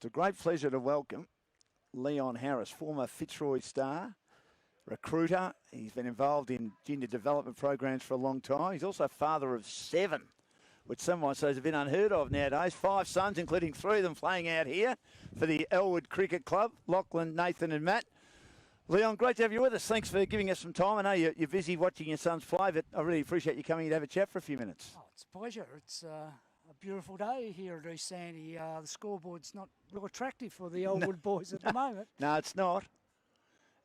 it's a great pleasure to welcome Leon Harris, former Fitzroy star, recruiter. He's been involved in junior development programs for a long time. He's also father of 7, which some might say is a bit unheard of nowadays. 5 sons, including 3 of them playing out here for the Elwood Cricket Club, Lachlan, Nathan and Matt. Leon, great to have you with us. Thanks for giving us some time. I know you're busy watching your sons play, but I really appreciate you coming in to have a chat for a few minutes. Oh, it's a pleasure. It's a beautiful day here at East Sandy. The scoreboard's not real attractive for the Elwood boys at the moment. No, it's not.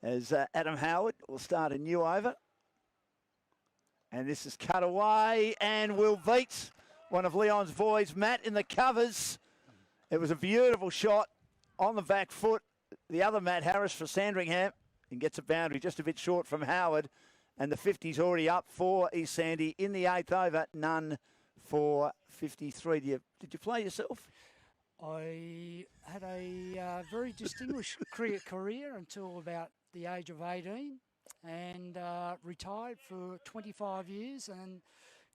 As Adam Howard will start a new over. And this is cut away, and Will Veets, one of Leon's boys, Matt in the covers. It was a beautiful shot on the back foot. The other Matt Harris for Sandringham, and gets a boundary just a bit short from Howard. And the 50's already up for East Sandy in the 8th over. None for 53. Did you play yourself? I had a very distinguished cricket career until about the age of 18 and retired for 25 years and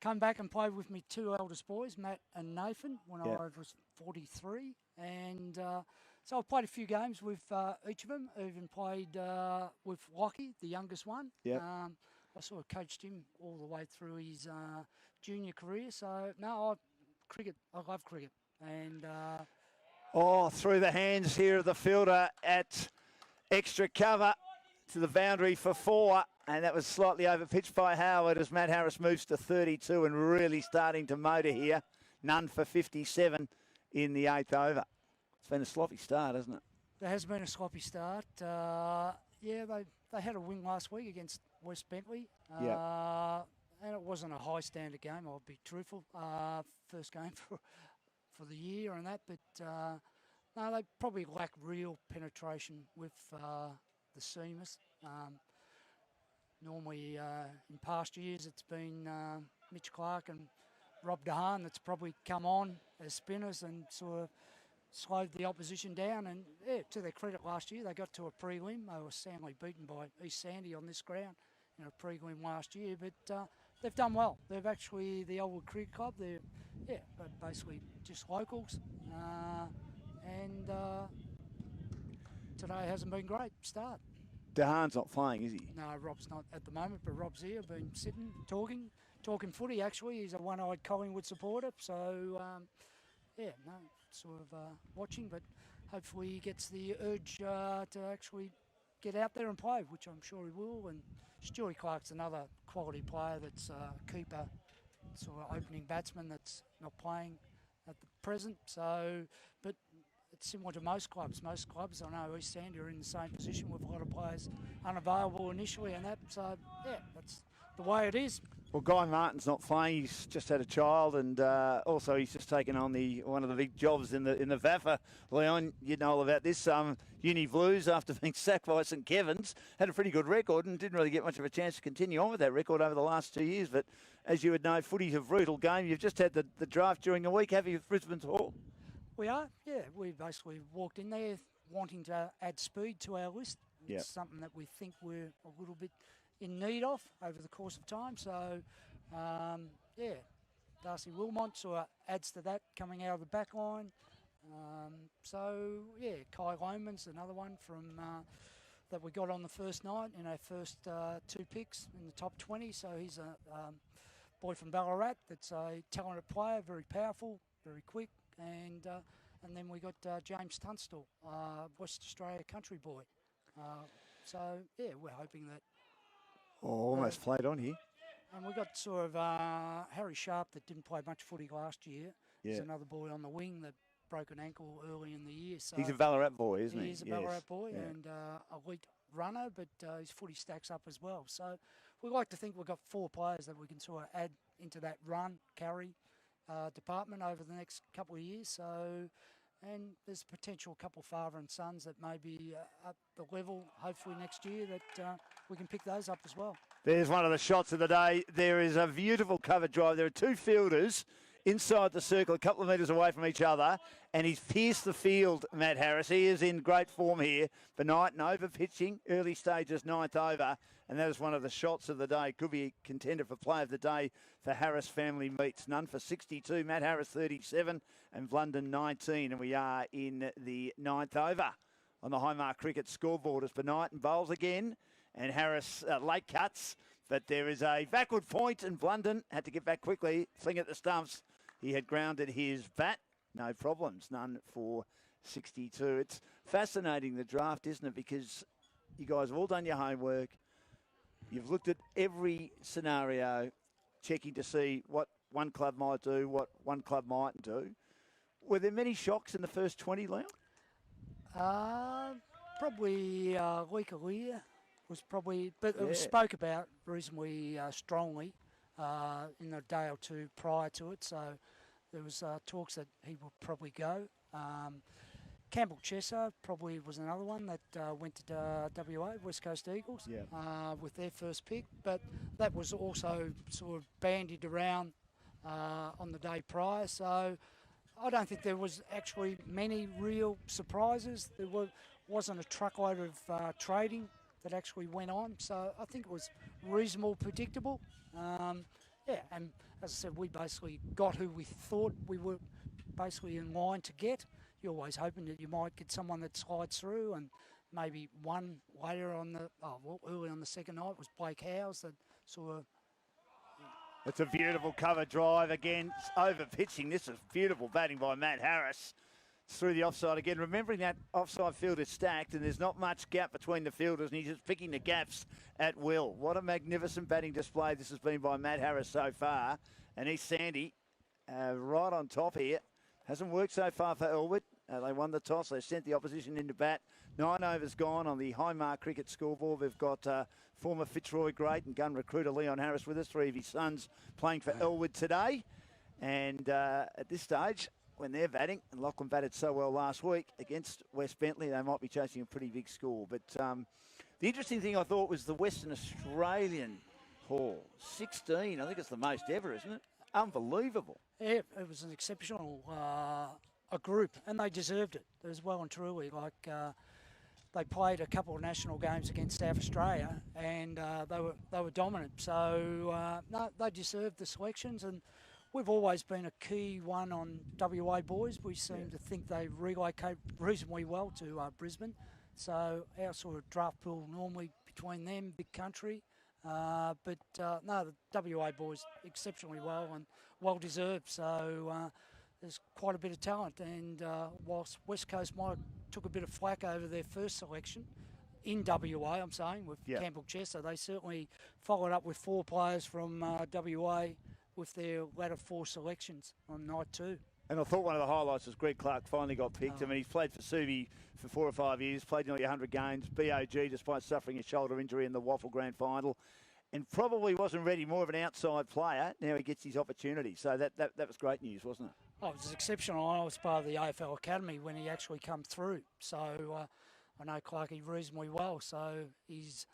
come back and played with me 2 eldest boys, Matt and Nathan, when I was 43. And so I played a few games with each of them. I even played with Lockie, the youngest one. I sort of coached him all the way through his junior career. So, no, I love cricket. And through the hands here of the fielder at extra cover to the boundary for 4. And that was slightly over-pitched by Howard as Matt Harris moves to 32 and really starting to motor here. None for 57 in the 8th over. It's been a sloppy start, hasn't it? There has been a sloppy start. They had a win last week against West Bentley. And it wasn't a high-standard game, I'll be truthful. First game for the year and that. But, no, they probably lack real penetration with the seamers. Normally, in past years, it's been Mitch Clark and Rob DeHaan that's probably come on as spinners and sort of slowed the opposition down. And, to their credit last year, they got to a prelim. They were soundly beaten by East Sandy on this ground in a prelim last year. But they've done well. They've actually, the Elwood Cricket Club, they're basically just locals. And today hasn't been great start. DeHaan's not playing, is he? No, Rob's not at the moment, but Rob's here, been sitting, talking footy, actually. He's a one-eyed Collingwood supporter, so, sort of watching, but hopefully he gets the urge to actually get out there and play, which I'm sure he will. And Stewie Clark's another quality player that's a keeper, sort of opening batsman that's not playing at the present. So, but it's similar to most clubs. Most clubs, I know East Sandy are in the same position with a lot of players unavailable initially and that. So, that's the way it is. Well, Guy Martin's not playing. He's just had a child, and also he's just taken on one of the big jobs in the VAFA. Leon, you know all about this. Uni Blues, after being sacked by St Kevin's, had a pretty good record and didn't really get much of a chance to continue on with that record over the last 2 years. But as you would know, footy's a brutal game. You've just had the draft during the week, have you, with Brisbane's Hall? We are, yeah. We basically walked in there wanting to add speed to our list. It's something that we think we're a little bit in need of over the course of time. So, Darcy Wilmot sort of adds to that coming out of the back line. Kai Loman's another one from that we got on the first night in our first 2 picks in the top 20. So he's a boy from Ballarat that's a talented player, very powerful, very quick. And then we got James Tunstall, West Australia country boy. We're hoping that. Almost played on here. And we got sort of Harry Sharp that didn't play much footy last year. He's another boy on the wing that broke an ankle early in the year. So he's a Ballarat boy, isn't he? He's a Ballarat boy and elite runner, but his footy stacks up as well. So we like to think we've got 4 players that we can sort of add into that run, carry department over the next couple of years. So, and there's a potential couple father and sons that may be up the level, hopefully next year, that we can pick those up as well. There's one of the shots of the day. There is a beautiful cover drive. There are 2 fielders inside the circle, a couple of metres away from each other, and he's pierced the field, Matt Harris. He is in great form here. Benighton over pitching, early stages, 9th over, and that is one of the shots of the day. Could be a contender for play of the day for Harris Family Meets. None for 62, Matt Harris 37, and London 19, and we are in the 9th over on the Highmark Cricket scoreboard as Benighton bowls again, and Harris late cuts. But there is a backward point, and Blunden had to get back quickly, fling at the stumps. He had grounded his bat. No problems, none for 62. It's fascinating, the draft, isn't it? Because you guys have all done your homework. You've looked at every scenario, checking to see what one club might do, what one club mightn't do. Were there many shocks in the first 20, Leon? Probably Leakalia was probably, but it was spoke about reasonably strongly in the day or two prior to it. So there was talks that he would probably go. Campbell Chesser probably was another one that went to WA, West Coast Eagles, with their first pick. But that was also sort of bandied around on the day prior. So I don't think there was actually many real surprises. There wasn't a truckload of trading that actually went on. So I think it was reasonable, predictable. And as I said, we basically got who we thought we were basically in line to get. You're always hoping that you might get someone that slides through, and maybe one later on early on the second night was Blake Howes that sort of. It's a beautiful cover drive again, over pitching. This is beautiful batting by Matt Harris. It's through the offside again. Remembering that offside field is stacked and there's not much gap between the fielders, and he's just picking the gaps at will. What a magnificent batting display this has been by Matt Harris so far. And he's Sandy right on top here. Hasn't worked so far for Elwood. They won the toss. They sent the opposition into bat. 9 overs gone on the Highmark Cricket scoreboard. We've got former Fitzroy great and gun recruiter Leon Harris with us. 3 of his sons playing for Elwood today. And at this stage, when they're batting, and Lachlan batted so well last week against West Bentley, they might be chasing a pretty big score. But the interesting thing I thought was the Western Australian haul. 16, I think it's the most ever, isn't it? Unbelievable. Yeah, it was an exceptional a group, and they deserved it as well and truly. Like they played a couple of national games against South Australia, and they were dominant. So no, they deserved the selections, and we've always been a key one on WA boys. We seem to think they relocate reasonably well to Brisbane. So our sort of draft pool normally between them, big country. But no, the WA boys exceptionally well and well deserved. So there's quite a bit of talent. And whilst West Coast might have took a bit of flack over their first selection in WA, I'm saying, with Campbell Chester, they certainly followed up with 4 players from WA with their latter 4 selections on night 2. And I thought one of the highlights was Greg Clark finally got picked. I mean, he's played for Subi for 4 or 5 years, played nearly 100 games, BOG, despite suffering a shoulder injury in the Waffle Grand Final, and probably wasn't ready, more of an outside player. Now he gets his opportunity. So that was great news, wasn't it? Oh, it was exceptional. I was part of the AFL Academy when he actually come through. So I know Clarkie reasonably well. So his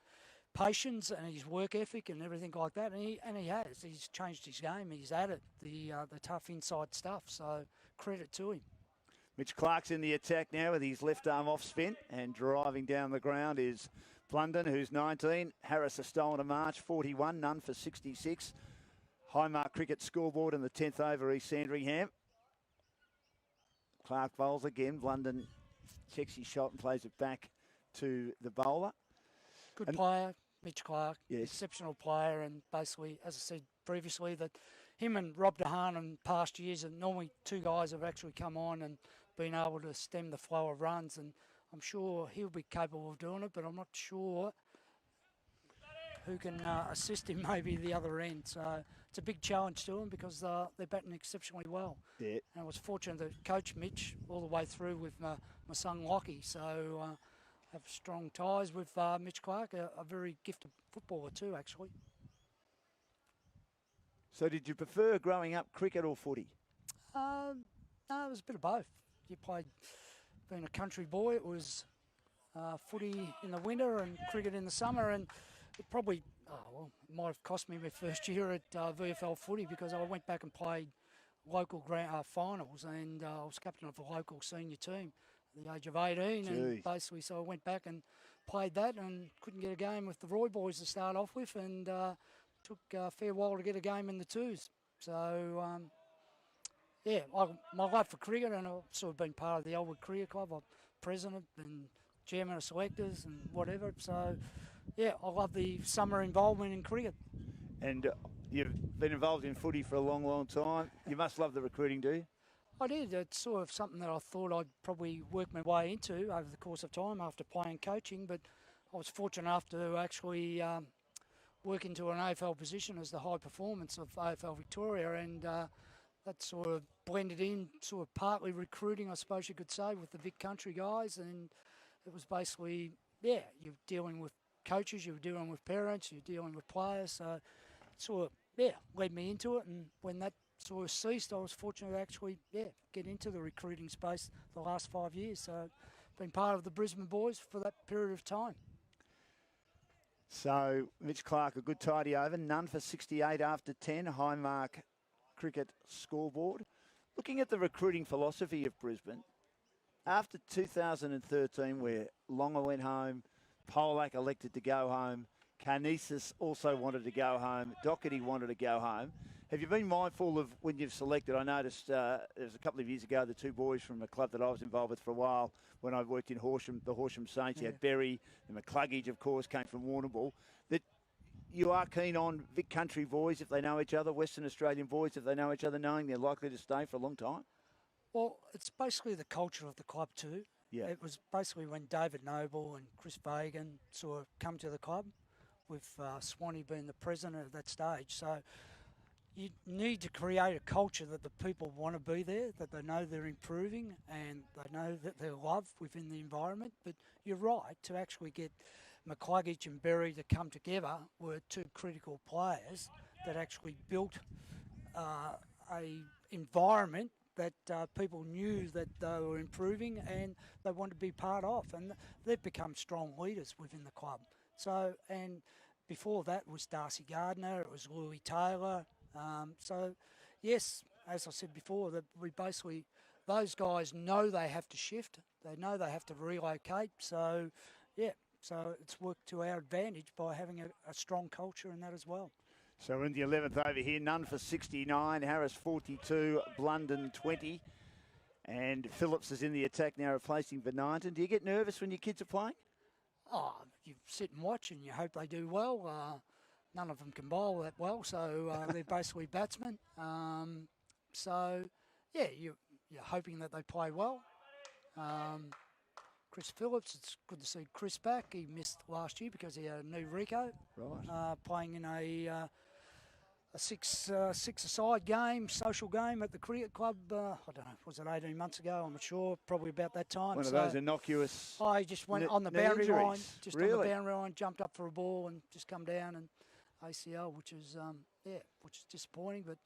patience and his work ethic and everything like that, and he has. He's changed his game. He's added the tough inside stuff. So credit to him. Mitch Clark's in the attack now with his left arm off spin, and driving down the ground is Blunden, who's 19. Harris a stolen to March, 41, none for 66. Highmark Cricket scoreboard in the 10th over, East Sandringham. Clark bowls again. Blunden checks his shot and plays it back to the bowler. Good player, Mitch Clark. Yes. Exceptional player, and basically, as I said previously, that him and Rob DeHaan in past years, and normally 2 guys have actually come on and been able to stem the flow of runs, and I'm sure he'll be capable of doing it, but I'm not sure who can assist him maybe the other end. So it's a big challenge to him because they're batting exceptionally well. Yeah. And I was fortunate to coach Mitch all the way through with my son Lockie. So have strong ties with Mitch Clark, a very gifted footballer too, actually. So did you prefer growing up cricket or footy? No, it was a bit of both. You played, being a country boy, it was footy in the winter and cricket in the summer, and it probably, it might have cost me my first year at VFL footy because I went back and played local finals, and I was captain of the local senior team at the age of 18. Jeez. And basically, so I went back and played that and couldn't get a game with the Roy boys to start off with, and took a fair while to get a game in the twos. So, yeah, my life for cricket, and I've sort of been part of the Elwood Cricket Club. I'm president and chairman of selectors and whatever. So, yeah, I love the summer involvement in cricket. And you've been involved in footy for a long, long time. You must love the recruiting, do you? I did. It's sort of something that I thought I'd probably work my way into over the course of time after playing coaching, but I was fortunate enough to actually work into an AFL position as the high performance of AFL Victoria, and that sort of blended in, sort of partly recruiting, I suppose you could say, with the Vic Country guys, and it was basically, yeah, you're dealing with coaches, you're dealing with parents, you're dealing with players, so it sort of, yeah, led me into it, and when that sort of ceased, I was fortunate to actually, yeah, get into the recruiting space the last 5 years, so been part of the Brisbane boys for that period of time. So, Mitch Clark, a good tidy over, none for 68 after 10, high mark cricket scoreboard. Looking at the recruiting philosophy of Brisbane, after 2013, where Longer went home, Polak elected to go home, Carnesis also wanted to go home, Doherty wanted to go home. Have you been mindful of when you've selected? I noticed there was a couple of years ago, the two boys from a club that I was involved with for a while when I worked in Horsham, the Horsham Saints. You had Berry and McCluggage, of course, came from Warrnambool. That you are keen on Vic Country boys if they know each other, Western Australian boys if they know each other, knowing they're likely to stay for a long time? Well, it's basically the culture of the club too. Yeah. It was basically when David Noble and Chris Fagan sort of come to the club, with Swanee being the president at that stage. So you need to create a culture that the people want to be there, that they know they're improving and they know that they're loved within the environment. But you're right, to actually get McCluggage and Berry to come together were two critical players that actually built a environment that people knew that they were improving and they wanted to be part of. And they've become strong leaders within the club. So, and before that was Darcy Gardner, it was Louis Taylor. So, yes, as I said before, that we basically, those guys know they have to shift. They know they have to relocate. So, yeah, so it's worked to our advantage by having a strong culture in that as well. So we're in the 11th over here, none for 69, Harris 42, Blunden 20. And Phillips is in the attack now, replacing Benarton. Do you get nervous when your kids are playing? Oh, you sit and watch and you hope they do well. None of them can bowl that well, so they're basically batsmen. So, yeah, you're hoping that they play well. Chris Phillips, it's good to see Chris back. He missed last year because he had a knee Rico. Right. Playing in a six-a-side game, social game at the cricket club. I don't know, was it 18 months ago? I'm not sure. Probably about that time. One of those innocuous. I just went on the boundary line, just on the boundary line, jumped up for a ball and just come down and ACL, which is which is disappointing. But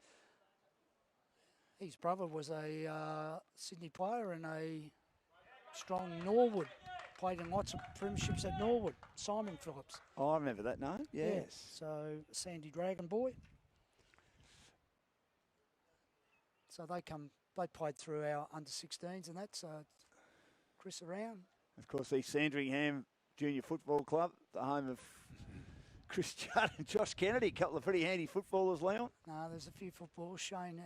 his brother was a Sydney player and a strong Norwood. Played in lots of premierships at Norwood. Simon Phillips. Oh, I remember that name. Yes. Yeah, so Sandy Dragon boy. So they played through our under-16s and that, so Chris around. Of course, the Sandringham Junior Football Club, the home of Chris Judd and Josh Kennedy, a couple of pretty handy footballers, Leon. No, there's a few footballers. Shane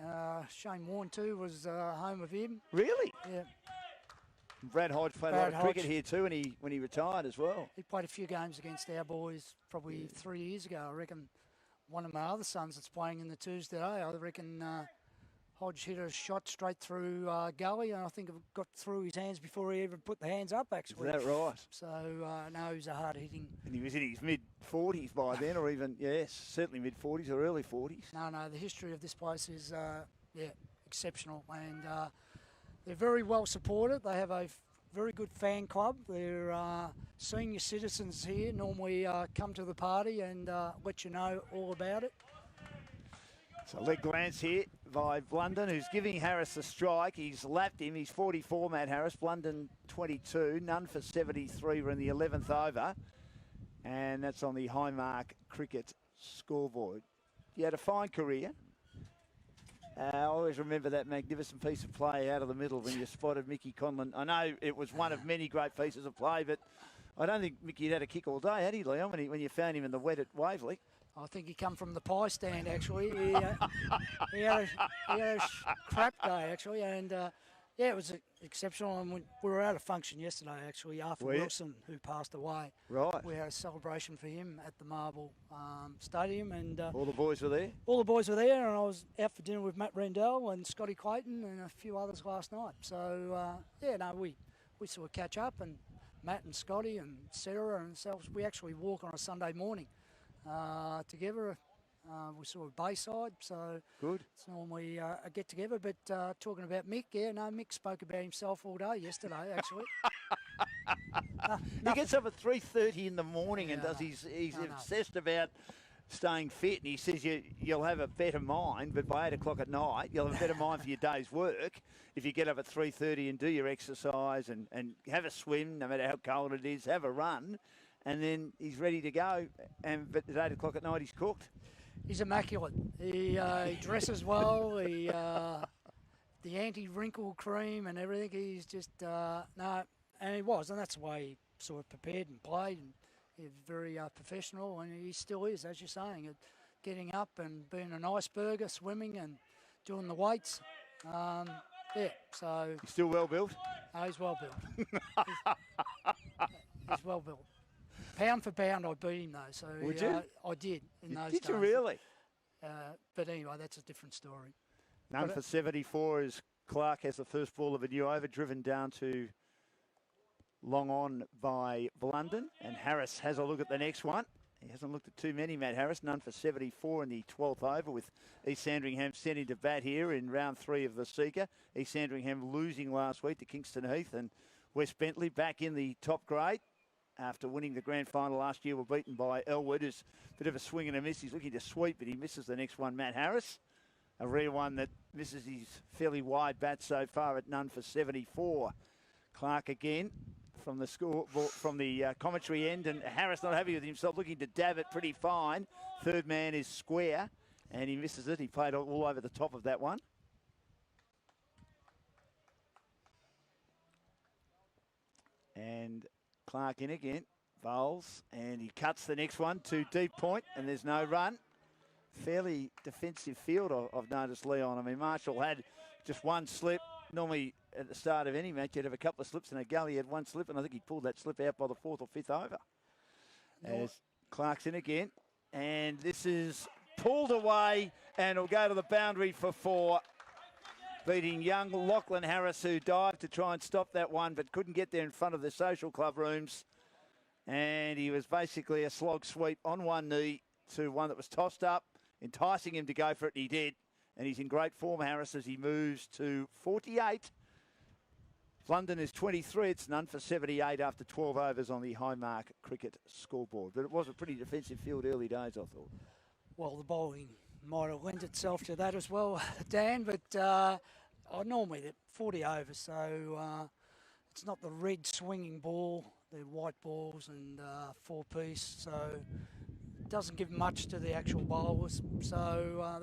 Warne too was home of him. Really? Yeah. Brad Hodge played a lot of cricket here too when he retired as well. He played a few games against our boys probably 3 years ago. I reckon one of my other sons that's playing in the twos today, I reckon Hodge hit a shot straight through gully, and I think it got through his hands before he even put the hands up, actually. Is that right? So, no, he was a hard-hitting. And he was in his mid-40s by then, or even, yes, certainly mid-40s or early 40s. No, the history of this place is, exceptional, and they're very well supported. They have a very good fan club. Their senior citizens here normally come to the party and let you know all about it. So leg glance here by Blunden, who's giving Harris a strike. He's lapped him. He's 44, Matt Harris. Blunden 22. None for 73. We're in the 11th over. And that's on the High Mark Cricket scoreboard. You had a fine career. I always remember that magnificent piece of play out of the middle when you spotted Mickey Conlon. I know it was one of many great pieces of play, but I don't think Mickey had a kick all day, had he, Leon, when you found him in the wet at Waverley? I think he come from the pie stand, actually. He had a crap day, actually, and yeah, it was exceptional. And we were out of function yesterday, actually, after Wilson, who passed away. Right. We had a celebration for him at the Marble Stadium. And all the boys were there? All the boys were there, and I was out for dinner with Matt Rendell and Scotty Clayton and a few others last night. So, yeah, no, we sort of catch up, and Matt and Scotty and Sarah and ourselves, we actually walk on a Sunday morning together. We saw a Bayside, so good. It's normally a get together. But talking about Mick, yeah, no, Mick spoke about himself all day yesterday, actually. He gets up at 3:30 in the morning and does he's obsessed about staying fit, and he says you'll have a better mind, but by 8 o'clock at night you'll have a better mind for your day's work if you get up at 3:30 and do your exercise and have a swim, no matter how cold it is, have a run, and then he's ready to go. But at 8 o'clock at night he's cooked. He's immaculate. He dresses well. He the anti-wrinkle cream and everything. He's just no, and he was, and that's the way he sort of prepared and played. And he's very professional, and he still is, as you're saying, getting up and being an iceberger, swimming and doing the weights. Yeah, so he's still well built. He's well built. He's well built. Pound for pound, I beat him though. So would you? I did in those days. Did you really? But anyway, that's a different story. None for 74 as Clark has the first ball of a new over, driven down to long on by Blunden, and Harris has a look at the next one. He hasn't looked at too many, Matt Harris. None for 74 in the 12th over, with East Sandringham sent into bat here in round 3 of the Seeker. East Sandringham losing last week to Kingston Heath, and West Bentley back in the top grade. After winning the grand final last year, were beaten by Elwood. Who's a bit of a swing and a miss. He's looking to sweep, but he misses the next one, Matt Harris. A rare one that misses his fairly wide bat so far at none for 74. Clark again from the from the commentary end, and Harris not happy with himself, looking to dab it pretty fine. Third man is square, and he misses it. He played all over the top of that one. And Clark in again, bowls, and he cuts the next one to deep point, and there's no run. Fairly defensive field, I've noticed, Leon. I mean, Marshall had just one slip. Normally, at the start of any match, you'd have a couple of slips in a gully. He had one slip, and I think he pulled that slip out by the 4th or 5th over. As Clark's in again, and this is pulled away, and will go to the boundary for 4. Beating young Lachlan Harris, who dived to try and stop that one, but couldn't get there in front of the social club rooms. And he was basically a slog sweep on one knee to one that was tossed up, enticing him to go for it, and he did. And he's in great form, Harris, as he moves to 48. London is 23. It's none for 78 after 12 overs on the Highmark cricket scoreboard. But it was a pretty defensive field early days, I thought. Well, the bowling might have lent itself to that as well, Dan, but normally they're 40 overs, so it's not the red swinging ball, they're white balls and 4-piece, so it doesn't give much to the actual bowlers. So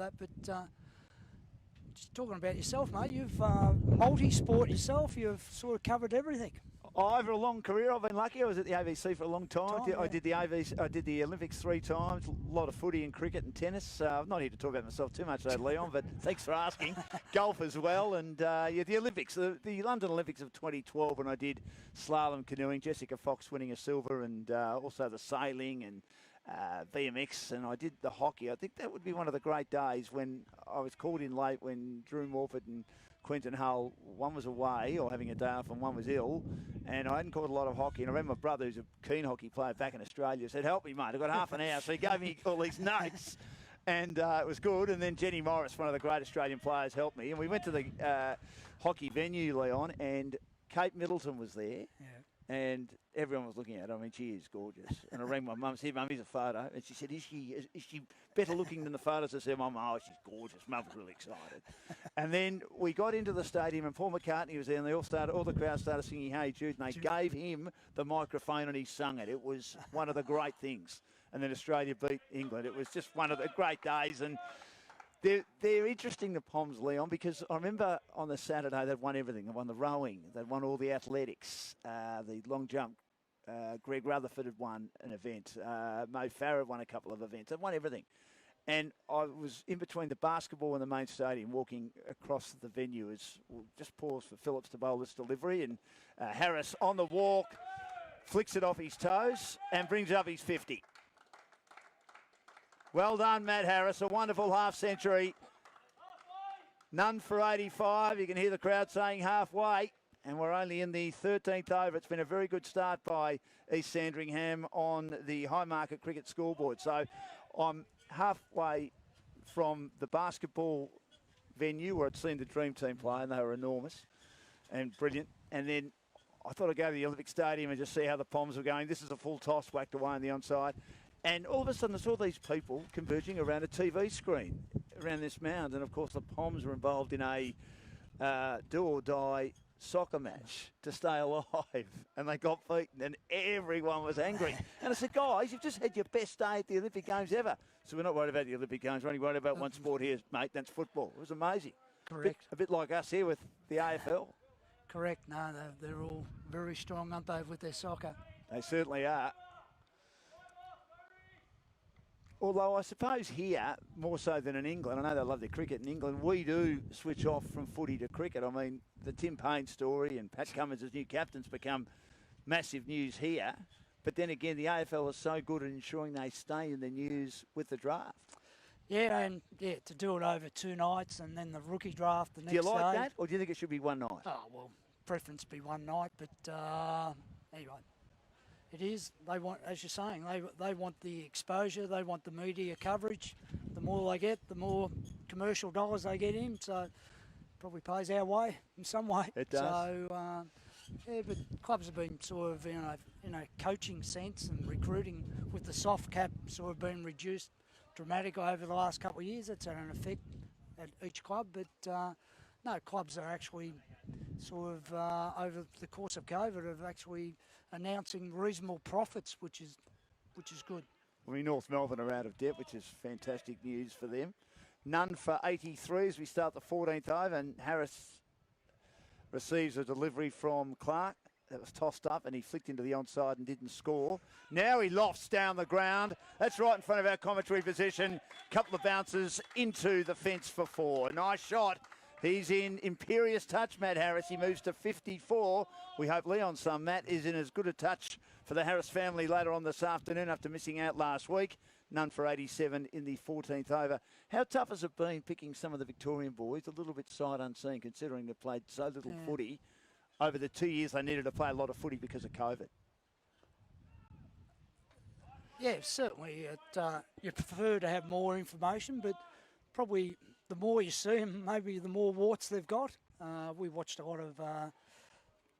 just talking about yourself, mate, you've multi-sport yourself, you've sort of covered everything. Over a long career, I've been lucky. I was at the AVC for a long time. I did the I did the Olympics 3 times. A lot of footy and cricket and tennis. I'm not here to talk about myself too much, though, Leon. But thanks for asking. Golf as well, and yeah, the Olympics, the London Olympics of 2012, when I did slalom canoeing. Jessica Fox winning a silver, and also the sailing and BMX, and I did the hockey. I think that would be one of the great days when I was called in late when Drew Morford and Quentin Hull, one was away or having a day off and one was ill, and I hadn't caught a lot of hockey. And I remember my brother, who's a keen hockey player back in Australia, said, "Help me, mate, I've got half an hour." So he gave me all these notes, and it was good. And then Jenny Morris, one of the great Australian players, helped me. And we went to the hockey venue, Leon, and Kate Middleton was there. Yeah. And everyone was looking at her. I mean, she is gorgeous. And I rang my mum, said, "Mum, here's a photo." And she said, is she better looking than the photos? I said, "Mum, oh, she's gorgeous." Mum was really excited. And then we got into the stadium, and Paul McCartney was there, and all the crowd started singing "Hey Jude," and they gave him the microphone, and he sung it. It was one of the great things. And then Australia beat England. It was just one of the great days. And They're interesting, the Poms, Leon, because I remember on the Saturday they'd won everything. They won the rowing, they'd won all the athletics, the long jump. Greg Rutherford had won an event. Mo Farah had won a couple of events. They'd won everything. And I was in between the basketball and the main stadium, walking across the venue as we'll just pause for Phillips to bowl this delivery. And Harris on the walk, flicks it off his toes and brings up his 50. Well done, Matt Harris. A wonderful half century. None for 85. You can hear the crowd saying halfway. And we're only in the 13th over. It's been a very good start by East Sandringham on the High Market Cricket scoreboard. So I'm halfway from the basketball venue where I'd seen the Dream Team play, and they were enormous and brilliant. And then I thought I'd go to the Olympic Stadium and just see how the Poms were going. This is a full toss, whacked away on the onside. And all of a sudden I saw these people converging around a TV screen around this mound. And, of course, the Poms were involved in a do-or-die soccer match to stay alive, and they got beaten and everyone was angry. And I said, guys, you've just had your best day at the Olympic Games ever. So we're not worried about the Olympic Games, we're only worried about one sport here, mate, that's football. It was amazing. Correct. A bit like us here with the AFL. Correct. No, they're all very strong, aren't they, with their soccer? They certainly are. Although I suppose here, more so than in England, I know they love their cricket in England, we do switch off from footy to cricket. I mean, the Tim Payne story and Pat Cummins as new captain's become massive news here. But then again, the AFL is so good at ensuring they stay in the news with the draft. Yeah, and to do it over 2 nights and then the rookie draft the next day. Do you like that, or do you think it should be one night? Oh, well, preference be one night, but anyway. It is. They want, as you're saying, they want the exposure. They want the media coverage. The more they get, the more commercial dollars they get in. So probably pays our way in some way. It does. So but clubs have been sort of in a coaching sense and recruiting with the soft cap sort of been reduced dramatically over the last couple of years. That's had an effect at each club. But no, clubs are actually sort of over the course of COVID have actually announcing reasonable profits, which is good. I mean, North Melbourne are out of debt, which is fantastic news for them. None for 83 as we start the 14th over, and Harris receives a delivery from Clark. That was tossed up, and he flicked into the onside and didn't score. Now he lofts down the ground. That's right in front of our commentary position. Couple of bounces into the fence for 4. Nice shot. He's in imperious touch, Matt Harris. He moves to 54. We hope Leon's son, Matt, is in as good a touch for the Harris family later on this afternoon after missing out last week. None for 87 in the 14th over. How tough has it been picking some of the Victorian boys? A little bit sight unseen, considering they've played so little footy. Over the 2 years, they needed to play a lot of footy because of COVID. Yeah, certainly. You prefer to have more information, but probably the more you see them, maybe the more warts they've got. We watched a lot of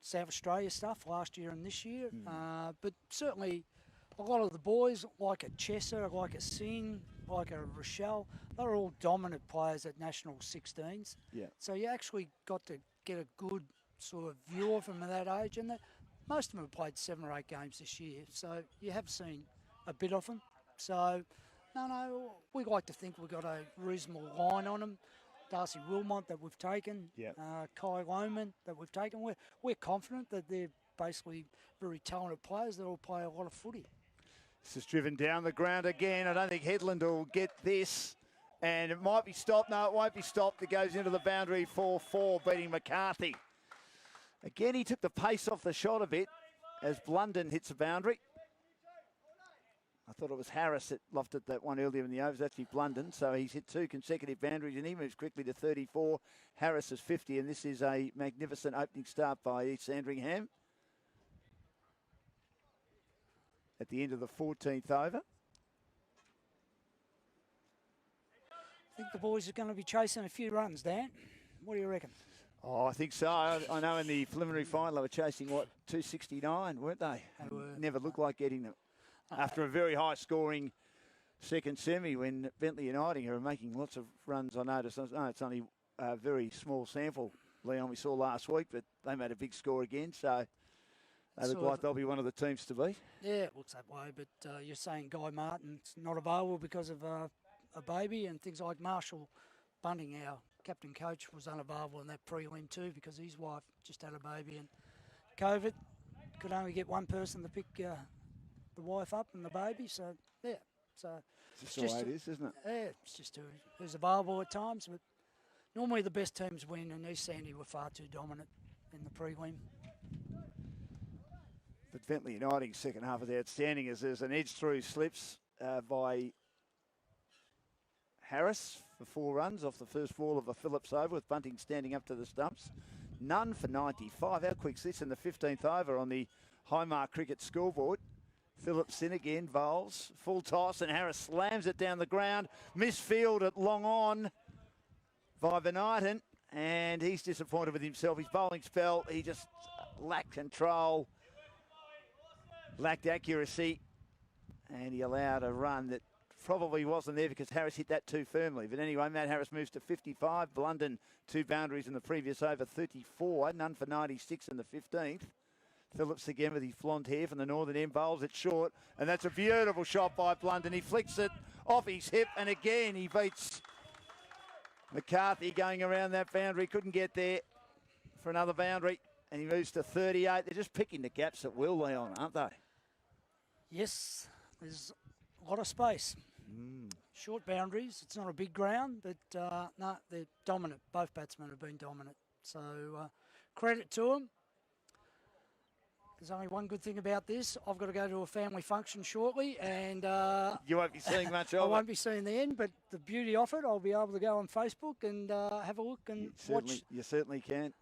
South Australia stuff last year and this year, but certainly a lot of the boys, like a Chesser, like a Singh, like a Rochelle, they're all dominant players at national 16s. Yeah. So you actually got to get a good sort of view of them at that age, and most of them have played 7 or 8 games this year, so you have seen a bit of them. So, no, we like to think we've got a reasonable line on them. Darcy Wilmot that we've taken, Kai Lohman that we've taken. We're confident that they're basically very talented players that all play a lot of footy. This is driven down the ground again. I don't think Headland will get this. And it might be stopped. No, it won't be stopped. It goes into the boundary for 4, beating McCarthy. Again, he took the pace off the shot a bit as Blunden hits the boundary. I thought it was Harris that lofted that one earlier in the overs. Actually, Blunden. So he's hit 2 consecutive boundaries and he moves quickly to 34. Harris is 50, and this is a magnificent opening start by East Sandringham. At the end of the 14th over. I think the boys are going to be chasing a few runs, Dan. What do you reckon? Oh, I think so. I know in the preliminary final they were chasing, 269, weren't they? They were. Never looked like getting them. After a very high-scoring second semi when Bentley and Iding are making lots of runs, I noticed. No, it's only a very small sample, Leon, we saw last week, but they made a big score again, so they look like they'll be one of the teams to beat. Yeah, it looks that way, but you're saying Guy Martin's not available because of a baby and things like Marshall Bunting, our captain coach, was unavailable in that prelim too because his wife just had a baby and COVID. Could only get one person to pick the wife up and the baby. So, yeah. So It's just the way it is, isn't it? Yeah, it's just who's available at times. But normally the best teams win, and East Sandy were far too dominant in the prelim. But Bentley United's second half is outstanding as there's an edge through slips by Harris for 4 runs off the first ball of a Phillips over with Bunting standing up to the stumps. None for 95. How quick's this in the 15th over on the Highmark Cricket scoreboard? Phillips in again, bowls, full toss, and Harris slams it down the ground. Misfield at long on by Benighton, and he's disappointed with himself. His bowling spell, he just lacked control, lacked accuracy, and he allowed a run that probably wasn't there because Harris hit that too firmly. But anyway, Matt Harris moves to 55. Blunden, 2 boundaries in the previous over, 34. None for 96 in the 15th. Phillips again with his blonde hair from the northern end, bowls it short, and that's a beautiful shot by Blunden. He flicks it off his hip, and again he beats McCarthy going around that boundary. Couldn't get there for another boundary, and he moves to 38. They're just picking the gaps at will, Leon, aren't they? Yes, there's a lot of space. Short boundaries. It's not a big ground, but no, they're dominant. Both batsmen have been dominant. So credit to them. There's only one good thing about this. I've got to go to a family function shortly, and you won't be seeing much of it. I won't be seeing the end, but the beauty of it, I'll be able to go on Facebook and have a look and watch. You certainly can.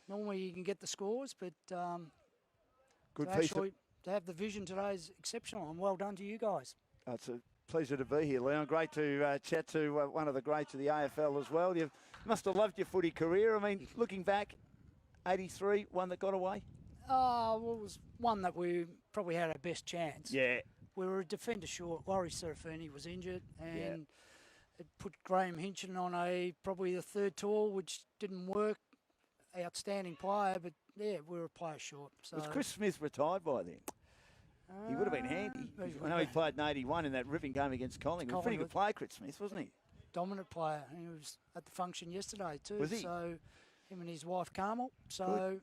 Normally you can get the scores, but good to piece. To have the vision today is exceptional, and well done to you guys. It's a pleasure to be here, Leon. Great to chat to one of the greats of the AFL as well. You must have loved your footy career. I mean, looking back, 83, one that got away. Well, it was one that we probably had our best chance. Yeah. We were a defender short. Laurie Serafini was injured, and it put Graham Hinchin on probably the third tour, which didn't work. Outstanding player, but yeah, we were a player short. So. Was Chris Smith retired by then? He would have been handy. I know he played in 81 in that ripping game against Collingwood. He was a pretty good player, Chris Smith, wasn't he? Dominant player. He was at the function yesterday too. Was he? So him and his wife Carmel. So. Good.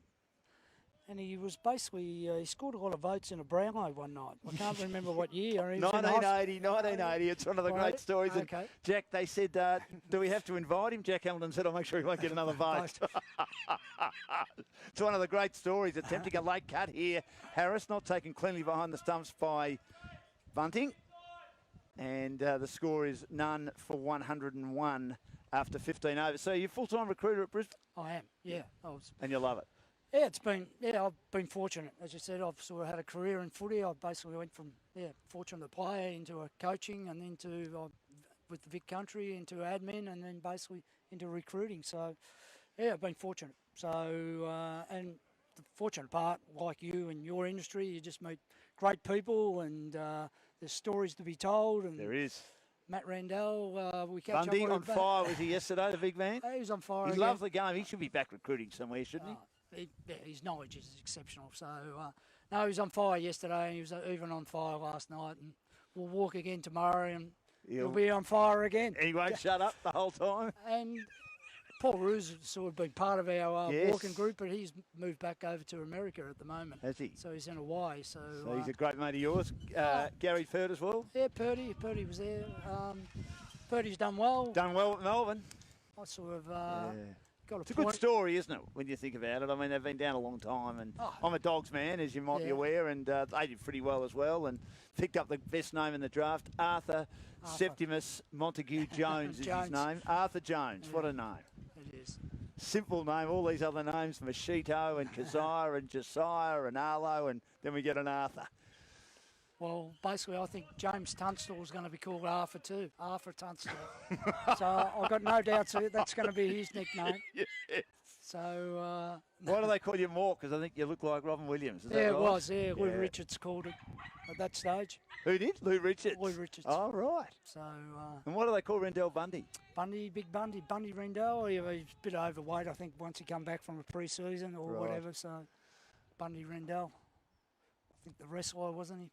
And he was basically, he scored a lot of votes in a Brownlow one night. I can't remember what year. 1980. It's one of the great stories. Okay. And Jack, they said, do we have to invite him? Jack Hamilton said, I'll make sure he won't get another vote. It's one of the great stories. Attempting a late cut here. Harris not taken cleanly behind the stumps by Bunting. And the score is none for 101 after 15 overs. So you're full-time recruiter at Brisbane? I am, yeah. And you love it? Yeah, I've been fortunate. As you said, I've sort of had a career in footy. I basically went from, fortunate player into a coaching and into, with the Vic Country, into admin and then basically into recruiting. So, yeah, I've been fortunate. So, and the fortunate part, like you and your industry, you just meet great people and there's stories to be told. And there is. Matt Randell, we catch Bundy up on fire, was he yesterday, the big man? He was on fire. He loves the game. He should be back recruiting somewhere, shouldn't he? His knowledge is exceptional. So, no, he was on fire yesterday and he was even on fire last night. And we'll walk again tomorrow and he'll be on fire again. He won't shut up the whole time. And Paul Roos has sort of been part of our walking group, but he's moved back over to America at the moment. Has he? So he's in Hawaii. So he's a great mate of yours. Gary Purd as well? Yeah, Purdy was there. Purdy's done well. Done well at Melbourne. I sort of... It's a good story, isn't it, when you think about it? I mean, they've been down a long time, and I'm a Dogs man, as you might be aware, and they did pretty well as well, and picked up the best name in the draft, Arthur Septimus Montague Jones is his name. Arthur Jones, what a name. It is. Simple name, all these other names, Machito and Keziah and Josiah and Arlo, and then we get an Arthur. Well, basically, I think James Tunstall is going to be called Arthur too. Arthur Tunstall. So I've got no doubts that that's going to be his nickname. Yes. So... why do they call you Mork? Because I think you look like Robin Williams. Is that right? It was. Yeah. Lou Richards called it at that stage. Who did? Lou Richards? Lou Richards. Oh, right. So... and what do they call Rendell Bundy? Big Bundy. Bundy Rendell. He's a bit overweight, I think, once he come back from a pre-season or whatever. So, Bundy Rendell. I think the wrestler, wasn't he?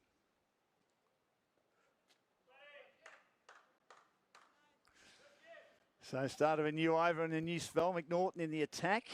So started a new over and a new spell. McNaughton in the attack.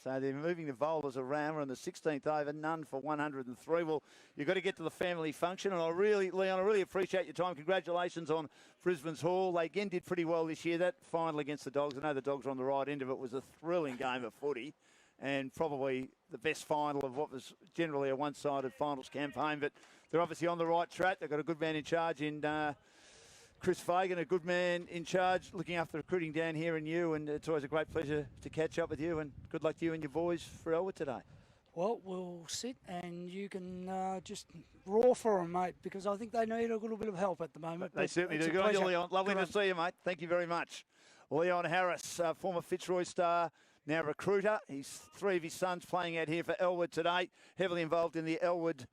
So they're moving the bowlers around. We're on the 16th over, none for 103. Well, you've got to get to the family function. And Leon, I really appreciate your time. Congratulations on Brisbane's haul. They again did pretty well this year. That final against the Dogs, I know the Dogs were on the right end of it, was a thrilling game of footy. And probably the best final of what was generally a one-sided finals campaign. But they're obviously on the right track. They've got a good man in charge in Chris Fagan, a good man in charge looking after recruiting down here in you. And it's always a great pleasure to catch up with you. And good luck to you and your boys for Elwood today. Well, we'll sit and you can just roar for them, mate, because I think they need a little bit of help at the moment. They certainly do. Good on you, Leon. Lovely to see you, mate. Thank you very much. Leon Harris, former Fitzroy star, now recruiter. He's 3 of his sons playing out here for Elwood today. Heavily involved in the Elwood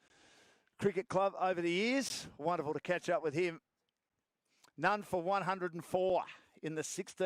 Cricket Club over the years. Wonderful to catch up with him. None for 104 in the 16th.